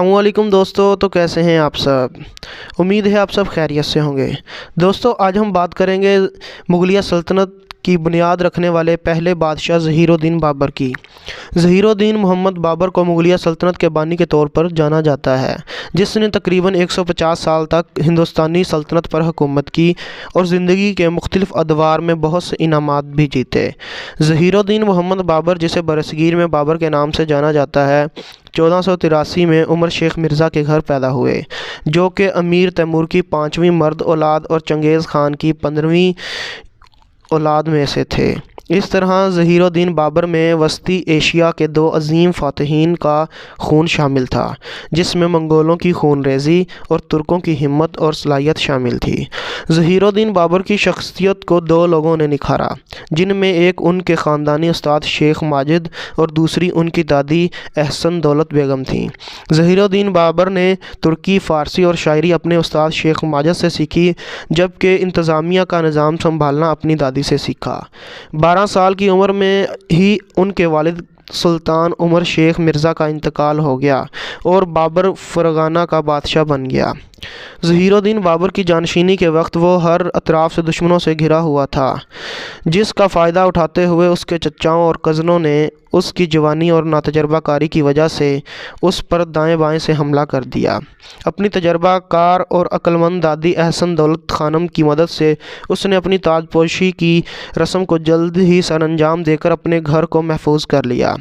السلام علیکم دوستو، تو کیسے ہیں آپ سب؟ امید ہے آپ سب خیریت سے ہوں گے۔ دوستو، آج ہم بات کریں گے مغلیہ سلطنت کی بنیاد رکھنے والے پہلے بادشاہ ظہیر الدین بابر کی۔ ظہیر الدین محمد بابر کو مغلیہ سلطنت کے بانی کے طور پر جانا جاتا ہے، جس نے تقریباً 150 سال تک ہندوستانی سلطنت پر حکومت کی اور زندگی کے مختلف ادوار میں بہت سے انعامات بھی جیتے۔ ظہیر الدین محمد بابر، جسے برصغیر میں بابر کے نام سے جانا جاتا ہے، 1483 میں عمر شیخ مرزا کے گھر پیدا ہوئے، جو کہ امیر تیمور کی 5ویں مرد اولاد اور چنگیز خان کی 15ویں اولاد میں سے تھے۔ اس طرح ظہیر الدین بابر میں وسطی ایشیا کے دو عظیم فاتحین کا خون شامل تھا، جس میں منگولوں کی خون ریزی اور ترکوں کی ہمت اور صلاحیت شامل تھی۔ ظہیر الدین بابر کی شخصیت کو دو لوگوں نے نکھارا، جن میں ایک ان کے خاندانی استاد شیخ ماجد اور دوسری ان کی دادی احسن دولت بیگم تھیں۔ ظہیر الدین بابر نے ترکی، فارسی اور شاعری اپنے استاد شیخ ماجد سے سیکھی، جبکہ انتظامیہ کا نظام سنبھالنا اپنی دادی سے سیکھا۔ 12 سال کی عمر میں ہی ان کے والد سلطان عمر شیخ مرزا کا انتقال ہو گیا اور بابر فرغانہ کا بادشاہ بن گیا۔ ظہیر الدین بابر کی جانشینی کے وقت وہ ہر اطراف سے دشمنوں سے گھرا ہوا تھا، جس کا فائدہ اٹھاتے ہوئے اس کے چچاؤں اور کزنوں نے اس کی جوانی اور ناتجربہ کاری کی وجہ سے اس پر دائیں بائیں سے حملہ کر دیا۔ اپنی تجربہ کار اور عقل مند دادی احسن دولت خانم کی مدد سے اس نے اپنی تاج پوشی کی رسم کو جلد ہی سر انجام دے کر اپنے گھر کو محفوظ کر لیا۔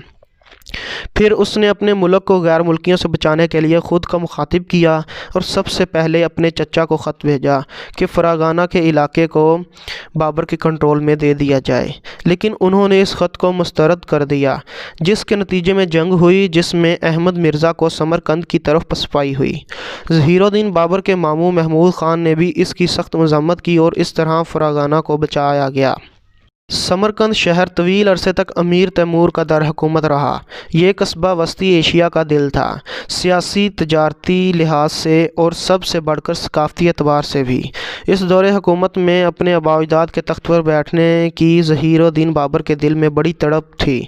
پھر اس نے اپنے ملک کو غیر ملکیوں سے بچانے کے لیے خود کا مخاطب کیا اور سب سے پہلے اپنے چچا کو خط بھیجا کہ فرغانہ کے علاقے کو بابر کے کنٹرول میں دے دیا جائے، لیکن انہوں نے اس خط کو مسترد کر دیا، جس کے نتیجے میں جنگ ہوئی، جس میں احمد مرزا کو سمرقند کی طرف پسپائی ہوئی۔ ظہیر الدین بابر کے ماموں محمود خان نے بھی اس کی سخت مذمت کی اور اس طرح فرغانہ کو بچایا گیا۔ سمرقند شہر طویل عرصے تک امیر تیمور کا دارالحکومت رہا۔ یہ قصبہ وسطی ایشیا کا دل تھا، سیاسی، تجارتی لحاظ سے اور سب سے بڑھ کر ثقافتی اعتبار سے بھی۔ اس دور حکومت میں اپنے آباء و اجداد کے تخت پر بیٹھنے کی ظہیر الدین بابر کے دل میں بڑی تڑپ تھی۔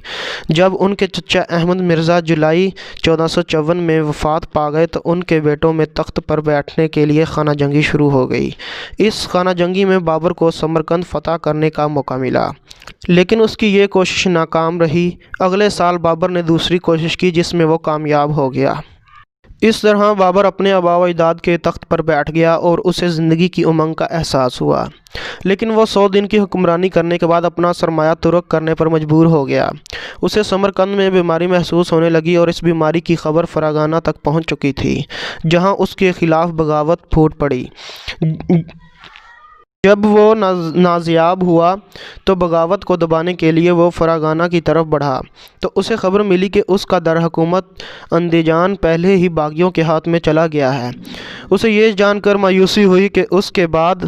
جب ان کے چچا احمد مرزا جولائی 1454 میں وفات پا گئے تو ان کے بیٹوں میں تخت پر بیٹھنے کے لیے خانہ جنگی شروع ہو گئی۔ اس خانہ جنگی میں بابر کو سمرقند فتح کرنے کا موقع ملا، لیکن اس کی یہ کوشش ناکام رہی۔ اگلے سال بابر نے دوسری کوشش کی، جس میں وہ کامیاب ہو گیا۔ اس طرح بابر اپنے آباء و اجداد کے تخت پر بیٹھ گیا اور اسے زندگی کی امنگ کا احساس ہوا، لیکن وہ 100 دن کی حکمرانی کرنے کے بعد اپنا سرمایہ ترک کرنے پر مجبور ہو گیا۔ اسے سمرقند میں بیماری محسوس ہونے لگی اور اس بیماری کی خبر فرغانہ تک پہنچ چکی تھی، جہاں اس کے خلاف بغاوت پھوٹ پڑی۔ جب وہ نازیاب ہوا تو بغاوت کو دبانے کے لیے وہ فرغانہ کی طرف بڑھا، تو اسے خبر ملی کہ اس کا دارالحکومت اندیجان پہلے ہی باغیوں کے ہاتھ میں چلا گیا ہے۔ اسے یہ جان کر مایوسی ہوئی کہ اس کے بعد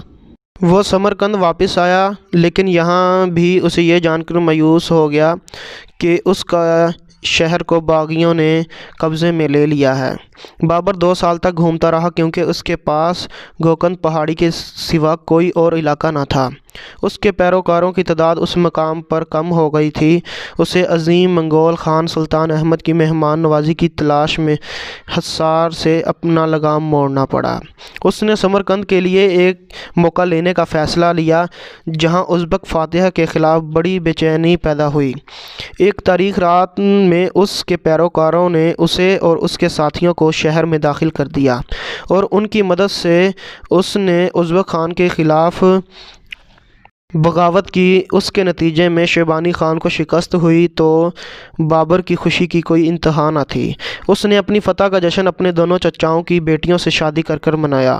وہ سمرقند واپس آیا، لیکن یہاں بھی اسے یہ جان کر مایوس ہو گیا کہ اس کا شہر کو باغیوں نے قبضے میں لے لیا ہے۔ بابر 2 سال تک گھومتا رہا، کیونکہ اس کے پاس گوکند پہاڑی کے سوا کوئی اور علاقہ نہ تھا۔ اس کے پیروکاروں کی تعداد اس مقام پر کم ہو گئی تھی۔ اسے عظیم منگول خان سلطان احمد کی مہمان نوازی کی تلاش میں حصار سے اپنا لگام موڑنا پڑا۔ اس نے سمرقند کے لیے ایک موقع لینے کا فیصلہ لیا، جہاں ازبک فاتح کے خلاف بڑی بے چینی پیدا ہوئی۔ ایک تاریخ رات میں اس کے پیروکاروں نے اسے اور اس کے ساتھیوں کو شہر میں داخل کر دیا اور ان کی مدد سے اس نے ازبک خان کے خلاف بغاوت کی۔ اس کے نتیجے میں شیبانی خان کو شکست ہوئی تو بابر کی خوشی کی کوئی انتہا نہ تھی۔ اس نے اپنی فتح کا جشن اپنے دونوں چچاؤں کی بیٹیوں سے شادی کر کر منایا،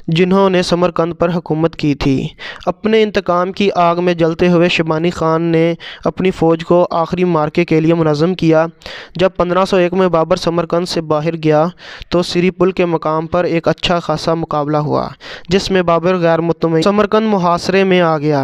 جنہوں نے سمرقند پر حکومت کی تھی۔ اپنے انتقام کی آگ میں جلتے ہوئے شیبانی خان نے اپنی فوج کو آخری معرکے کے لیے منظم کیا۔ جب 1501 میں بابر سمرقند سے باہر گیا تو سری پل کے مقام پر ایک اچھا خاصا مقابلہ ہوا، جس میں بابر غیر مطمئن سمرقند محاصرے میں آ گیا۔